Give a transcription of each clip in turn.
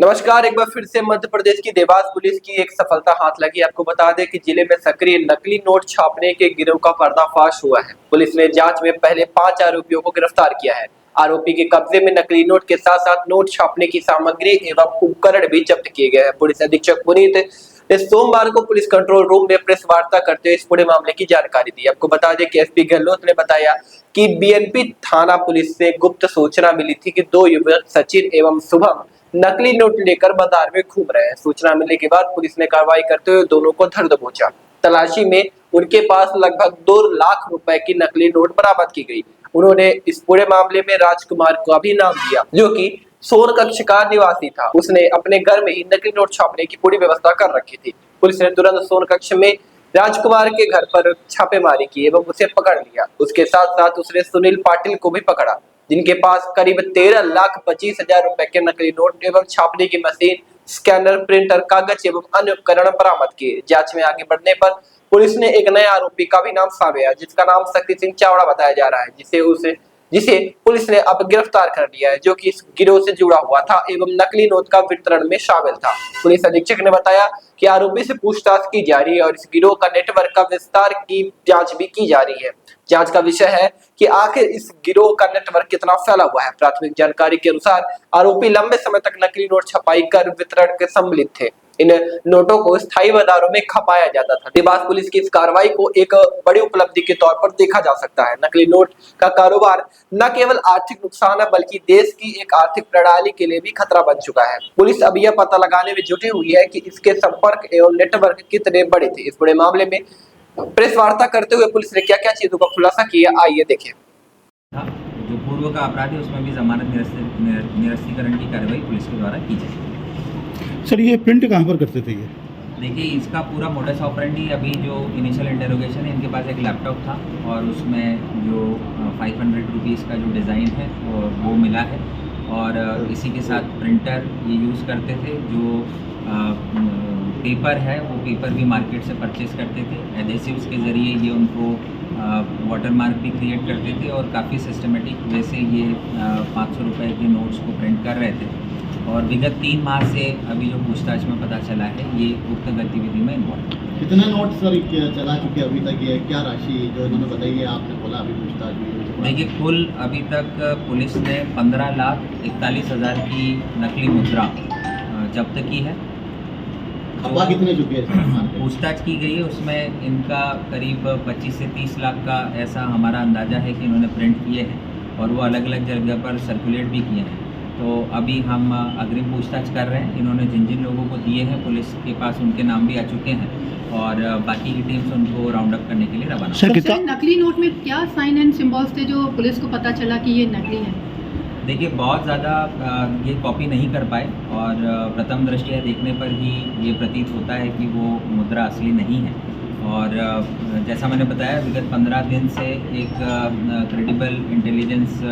नमस्कार। एक बार फिर से मध्य प्रदेश की देवास पुलिस की एक सफलता हाथ लगी। आपको बता दें कि जिले में सक्रिय नकली नोट छापने के गिरोह का पर्दाफाश हुआ है। पुलिस ने जांच में पहले 5 आरोपियों को गिरफ्तार किया है। आरोपी के कब्जे में नकली नोट के साथ साथ नोट छापने की सामग्री एवं उपकरण भी जब्त किए गए हैं। पुलिस अधीक्षक पुनीत ने सोमवार को पुलिस कंट्रोल रूम में प्रेस वार्ता करते हुए इस पूरे मामले की जानकारी दी। आपको बता दें कि एसपी गहलोत ने बताया कि बीएनपी थाना पुलिस से गुप्त सूचना मिली थी कि 2 युवक सचिन एवं शुभम नकली नोट लेकर बाजार में घूम रहे हैं। सूचना मिलने के बाद पुलिस ने कार्रवाई करते हुए दोनों को धर दबोचा। तलाशी में उनके पास लगभग 2 लाख रुपए की नकली नोट बरामद की गई। उन्होंने इस पूरे मामले में राजकुमार का भी नाम दिया, जो कि सोन कक्ष का निवासी था। उसने अपने घर में ही नकली नोट छापने की पूरी व्यवस्था कर रखी थी। पुलिस ने तुरंत सोन कक्ष में राजकुमार के घर पर छापेमारी की एवं उसे पकड़ लिया। उसके साथ साथ उसने सुनील पाटिल को भी पकड़ा, जिनके पास करीब 13,25,000 रुपए के नकली नोट एवं छापने की मशीन, स्कैनर, प्रिंटर, कागज एवं अन्य उपकरण बरामद किए। जांच में आगे बढ़ने पर पुलिस ने एक नए आरोपी का भी नाम सामने आया, जिसका नाम शक्ति सिंह चावड़ा बताया जा रहा है, जिसे पुलिस ने अब गिरफ्तार कर लिया है, जो कि इस गिरोह से जुड़ा हुआ था एवं नकली नोट का वितरण में शामिल था। पुलिस अधीक्षक ने बताया कि आरोपी से पूछताछ की जा रही है और इस गिरोह का नेटवर्क का विस्तार की जांच भी की जा रही है। जांच का विषय है कि आखिर इस गिरोह का नेटवर्क कितना फैला हुआ है। प्राथमिक जानकारी के अनुसार आरोपी लंबे समय तक नकली नोट छपाई कर वितरण के सम्मिलित थे। इन नोटों को स्थायी बाजारों में खपाया जाता था। देवास पुलिस की इस कार्रवाई को एक बड़ी उपलब्धि के तौर पर देखा जा सकता है। नकली नोट का कारोबार न केवल आर्थिक नुकसान है, बल्कि देश की एक आर्थिक प्रणाली के लिए भी खतरा बन चुका है। पुलिस अब यह पता लगाने में जुटी हुई है कि इसके संपर्क एवं नेटवर्क कितने बड़े थे। इस बड़े मामले में प्रेस वार्ता करते हुए पुलिस ने क्या क्या चीजों का खुलासा किया, आइए देखें। जो पूर्व का अपराध है उसमें भी जमानत निरस्तीकरण की कार्रवाई पुलिस के द्वारा की जाएगी। सर, ये प्रिंट कहाँ पर करते थे ये? देखिए, इसका पूरा मोडस ऑपरेंडी अभी जो इनिशियल इंटरोगेशन है, इनके पास एक लैपटॉप था और उसमें जो 500 रुपीज़ का जो डिज़ाइन है वो मिला है और इसी के साथ प्रिंटर ये यूज़ करते थे। जो पेपर है वो पेपर भी मार्केट से परचेस करते थे। एडेसिव्स के ज़रिए ये उनको वाटरमार्क भी क्रिएट करते थे और काफ़ी सिस्टमेटिक वे से ये 500 रुपये के नोट्स को प्रिंट कर रहे थे। और विगत 3 माह से अभी जो पूछताछ में पता चला है, ये उक्त गतिविधि में इन्वॉल्व है। कितना नोट सर चला चुके अभी तक, ये क्या राशि जो इन्होंने बताई है, आपने बोला अभी पूछताछ में? देखिए, कुल अभी तक पुलिस ने 15,41,000 की नकली मुद्रा जब्त की है। अफवाह कितने चुके हैं? पूछताछ की गई है, उसमें इनका करीब 25 से 30 लाख का ऐसा हमारा अंदाज़ा है कि इन्होंने प्रिंट किए हैं और वो अलग अलग जगह पर सर्कुलेट भी किए हैं। तो अभी हम अग्रिम पूछताछ कर रहे हैं। इन्होंने जिन जिन लोगों को दिए हैं पुलिस के पास उनके नाम भी आ चुके हैं और बाकी की टीम्स उनको राउंड अप करने के लिए रवाना। सर, नकली नोट में क्या साइन एंड सिंबल्स थे जो पुलिस को पता चला कि ये नकली है? देखिए, बहुत ज़्यादा ये कॉपी नहीं कर पाए और प्रथम दृष्टया देखने पर ही ये प्रतीत होता है कि वो मुद्रा असली नहीं है। और जैसा मैंने बताया, विगत 15 दिन से एक क्रेडिबल इंटेलिजेंस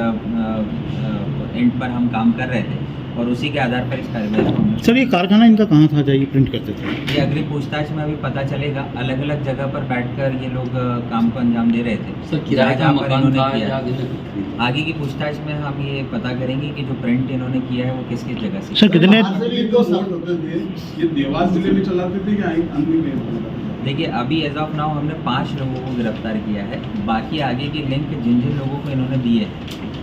एंड पर हम काम कर रहे थे और उसी के आधार पर इस कार्रवाई। सर, ये कारखाना इनका कहाँ था जहाँ ये प्रिंट करते थे? ये अगली पूछताछ में अभी पता चलेगा। अलग अलग जगह पर बैठकर ये लोग काम को अंजाम दे रहे थे। सर, किराए का मकान था या आगे की पूछताछ में हम ये पता करेंगे कि जो प्रिंट इन्होंने किया है वो किस किस जगह से। सर, कितने ये देवास जिले में चलाते थे या अन्य? देखिए, अभी एज ऑफ नाउ हमने 5 लोगों को गिरफ्तार किया है। बाकी आगे के लिंक जिन जिन लोगों को इन्होंने दिए हैं,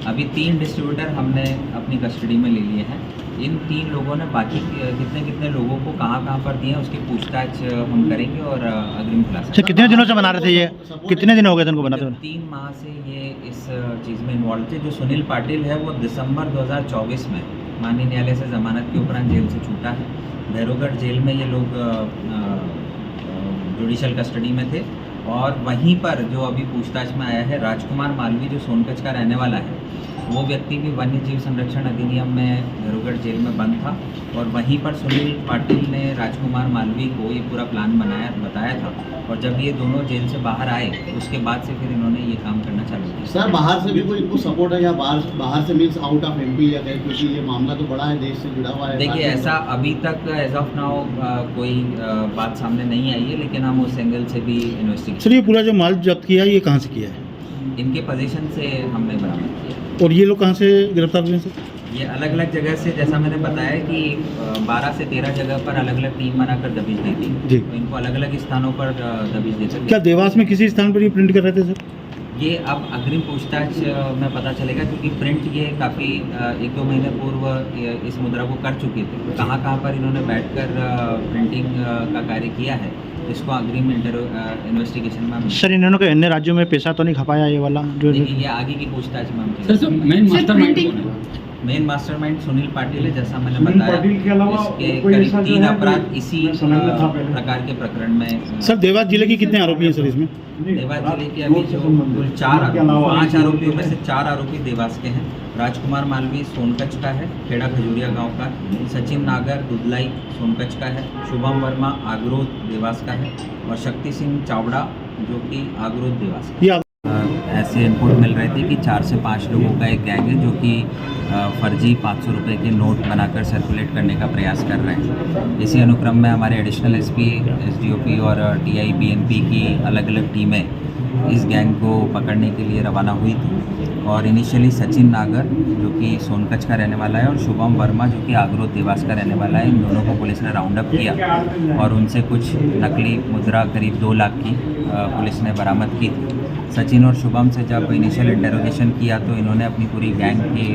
अभी 3 डिस्ट्रीब्यूटर हमने अपनी कस्टडी में ले लिए हैं। इन 3 लोगों ने बाकी कितने कितने लोगों को कहाँ कहाँ पर दिए हैं उसकी पूछताछ हम करेंगे और अग्रिम खुलासा। सर, कितने दिनों से बना रहे थे ये? कितने दिन हो गए थे उनको बनाते हुए? 3 माह से ये इस चीज़ में इन्वॉल्व थे। जो सुनील पाटिल है वो दिसंबर 2024 में माननीय न्यायालय से जमानत के उपरांत जेल से छूटा है। भैरवगढ़ जेल में ये लोग जुडिशल कस्टडी में थे और वहीं पर जो अभी पूछताछ में आया है, राजकुमार मालवी जो सोनकच्छ का रहने वाला है, वो व्यक्ति भी वन्य जीव संरक्षण अधिनियम में भैरवगढ़ जेल में बंद था और वहीं पर सुनील पाटिल ने राजकुमार मालवी को ये पूरा प्लान बताया था और जब ये दोनों जेल से बाहर आए उसके बाद से फिर इन्होंने ये काम करना चालू किया। सर, बाहर से भी कोई इनको सपोर्ट है या बाहर से मीन्स आउट ऑफ एमपी या कहीं, क्योंकि ये मामला तो बड़ा है, देश से जुड़ा हुआ है? देखिए, ऐसा अभी तक एज ऑफ नाउ कोई बात सामने नहीं आई है, लेकिन हम उस एंगल से भी इन्वेस्टिगेट। सर, ये पूरा जो माल जब्त किया है ये कहाँ से किया है? इनके पोजीशन से हमने बरामद किया। और ये लोग कहाँ से गिरफ्तार हुए सर? ये अलग अलग जगह से, जैसा मैंने बताया कि 12 से 13 जगह पर अलग अलग टीम बनाकर दबिश दी थी। जी। तो इनको अलग अलग स्थानों पर दबिश देते क्या देवास में किसी स्थान पर ये प्रिंट कर रहे थे सर? ये अब अग्रिम पूछताछ में पता चलेगा, क्योंकि प्रिंट ये काफ़ी 1-2 महीने पूर्व इस मुद्रा को कर चुके थे। कहाँ पर इन्होंने बैठकर प्रिंटिंग का कार्य किया है, इसको अग्रिम इन्वेस्टिगेशन में हम सर इन्होंने कोई अन्य राज्यों में पैसा तो नहीं खपाया ये वाला जो? देखिए, ये आगे की पूछताछ में हम सर मेन सिर्फ मास्टरमाइंड printing- कौन है? मेन मास्टरमाइंड सुनील पाटिल है, जैसा मैंने सुनील बताया। पाटिल के अलावा इसके कोई करीब ऐसा जो 3 है अपराध इसी समय में था पहले? प्रकार के प्रकरण में सर देवास जिले के कितने आरोपी हैं सर इसमें? देवास जिले के अभी जो कुल 5 आरोपियों में से 4 आरोपी देवास के हैं। राजकुमार मालवी सोनकच का है, खेड़ा खजूरिया गांव का। सचिन नागर दुधलाई सोनकच का है। शुभम वर्मा आगरोद देवास का है, और शक्ति सिंह चावड़ा जो कि आगरोद देवास का है। ये ऐसे इनपुट मिल रहे थे कि 4 से 5 लोगों का एक गैंग है जो कि फर्जी 500 रुपये के नोट बनाकर सर्कुलेट करने का प्रयास कर रहे हैं। इसी अनुक्रम में हमारे एडिशनल एसपी, एसडीओपी और टीआई बीएनपी की अलग अलग टीमें इस गैंग को पकड़ने के लिए रवाना हुई थी। और इनिशियली सचिन नागर जो कि सोनकच का रहने वाला है और शुभम वर्मा जो कि आगरोद देवास का रहने वाला है, इन दोनों को पुलिस ने राउंड अप किया और उनसे कुछ नकली मुद्रा करीब 2 लाख की पुलिस ने बरामद की थी। सचिन और शुभम से जब इनिशियल इंटरोगेशन किया तो इन्होंने अपनी पूरी गैंग के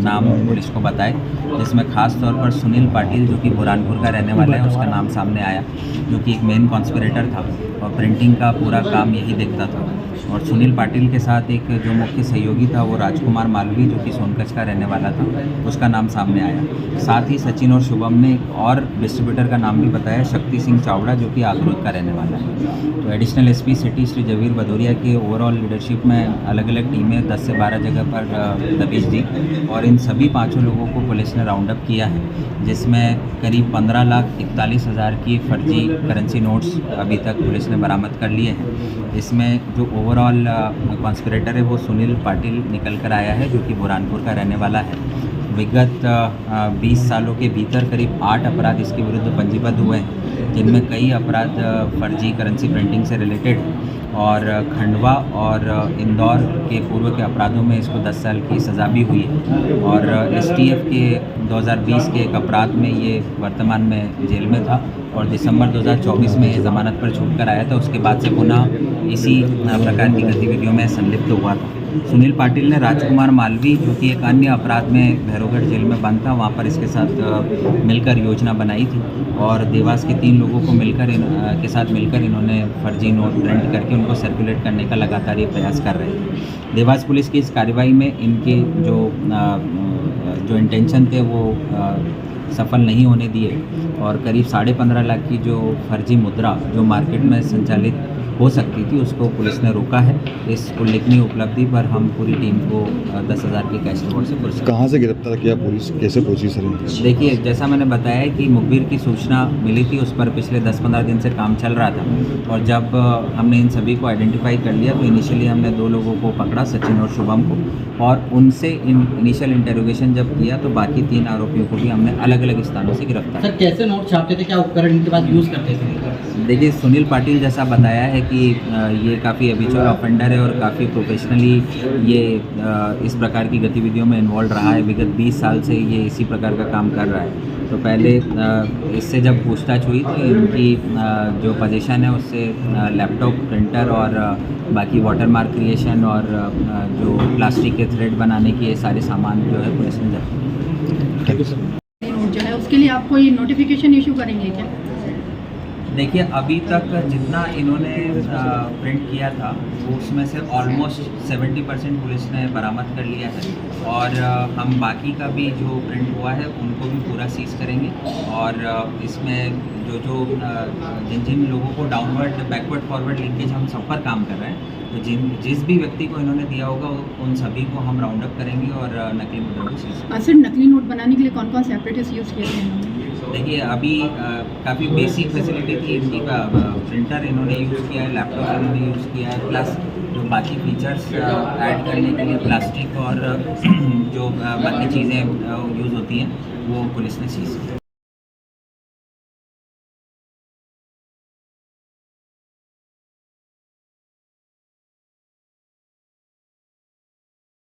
नाम पुलिस को बताए, जिसमें खास तौर पर सुनील पाटिल जो कि बुरहानपुर का रहने वाला है उसका नाम सामने आया, जो कि एक मेन कॉन्स्पिरेटर था और प्रिंटिंग का पूरा काम यही देखता था। और सुनील पाटिल के साथ एक जो मुख्य सहयोगी था वो राजकुमार मालवी जो कि सोनकच का रहने वाला था, उसका नाम सामने आया। साथ ही सचिन और शुभम ने एक और डिस्ट्रीब्यूटर का नाम भी बताया, शक्ति सिंह चावड़ा जो कि आगरोद का रहने वाला है। तो additional SP city Shri Javir Bhadauria के ओवरऑल लीडरशिप में अलग अलग टीमें 10 से 12 जगह पर दबिश दी और इन सभी 5 लोगों को पुलिस ने राउंड अप किया है, जिसमें करीब 15,41,000 की फर्जी करेंसी नोट्स अभी तक पुलिस ने बरामद कर लिए हैं। इसमें जो ओवरऑल कॉन्स्पिरेटर है वो सुनील पाटिल निकल कर आया है जो कि बुरहानपुर का रहने वाला है। विगत 20 सालों के भीतर करीब 8 अपराध इसके विरुद्ध पंजीबद्ध हुए हैं, जिनमें कई अपराध फर्जी करेंसी प्रिंटिंग से रिलेटेड हैं और खंडवा और इंदौर के पूर्व के अपराधों में इसको 10 साल की सज़ा भी हुई है। और एसटीएफ के 2020 के एक अपराध में ये वर्तमान में जेल में था और दिसंबर 2024 में ये ज़मानत पर छूट कर आया था। उसके बाद से पुनः इसी प्रकार की गतिविधियों में संलिप्त हुआ था। सुनील पाटिल ने राजकुमार मालवी जो कि एक अन्य अपराध में भैरवगढ़ जेल में बंद था, वहाँ पर इसके साथ मिलकर योजना बनाई थी और देवास के 3 लोगों को के साथ मिलकर इन्होंने फर्जी नोट प्रिंट करके उनको सर्कुलेट करने का लगातार ये प्रयास कर रहे थे। देवास पुलिस की इस कार्रवाई में इनके जो इंटेंशन थे वो सफल नहीं होने दिए और करीब 15.5 लाख की जो फर्जी मुद्रा जो मार्केट में संचालित हो सकती थी उसको पुलिस ने रोका है। इस उल्लेखनीय उपलब्धि पर हम पूरी टीम को 10,000 के कैश रिवॉर्ड से पुरस्कार। कहाँ से गिरफ्तार किया पुलिस, कैसे पहुंची सर? देखिए, जैसा मैंने बताया कि मुखबिर की सूचना मिली थी, उस पर पिछले 10-15 दिन से काम चल रहा था और जब हमने इन सभी को आइडेंटिफाई कर लिया तो इनिशियली हमने 2 लोगों को पकड़ा, सचिन और शुभम को, और उनसे इनिशियल इंटरोगेशन जब किया तो बाकी 3 आरोपियों को भी हमने अलग अलग स्थानों से गिरफ्तार। सर कैसे नोट छापते थे, क्या उपकरण इनके पास यूज़ करते थे? देखिए, सुनील पाटिल जैसा बताया है कि ये काफ़ी हैबिचुअल ऑफेंडर है और काफ़ी प्रोफेशनली ये इस प्रकार की गतिविधियों में इन्वॉल्व रहा है। विगत 20 साल से ये इसी प्रकार का काम कर रहा है। तो पहले इससे जब पूछताछ हुई तो इनकी जो पोजीशन है उससे लैपटॉप, प्रिंटर और बाकी वाटरमार्क क्रिएशन और जो प्लास्टिक के थ्रेड बनाने की ये सारे सामान जो है पुलिस ने जब्त किए। नोट जो है उसके लिए आप कोई नोटिफिकेशन इशू करेंगे क्या? देखिए, अभी तक जितना इन्होंने प्रिंट किया था वो उसमें से ऑलमोस्ट 70% पुलिस ने बरामद कर लिया है और हम बाकी का भी जो प्रिंट हुआ है उनको भी पूरा सीज करेंगे और इसमें जो जिन लोगों को डाउनवर्ड बैकवर्ड फॉरवर्ड लिंकेज हम सब पर काम कर रहे हैं, तो जिस भी व्यक्ति को इन्होंने दिया होगा उन सभी को हम राउंड अप करेंगे और नकली मुद्रा को सीज करेंगे। सर, नकली नोट बनाने के लिए कौन कौन से एपरेटस यूज़ किए थे इन्होंने? देखिए, अभी काफ़ी बेसिक फैसिलिटी थी इनकी। प्रिंटर इन्होंने यूज़ किया है, लैपटॉप इन्होंने यूज़ किया है, प्लस जो बाकी फीचर्स ऐड करने के लिए प्लास्टिक और जो बाकी चीज़ें यूज़ होती हैं वो पुलिस ने सीज की।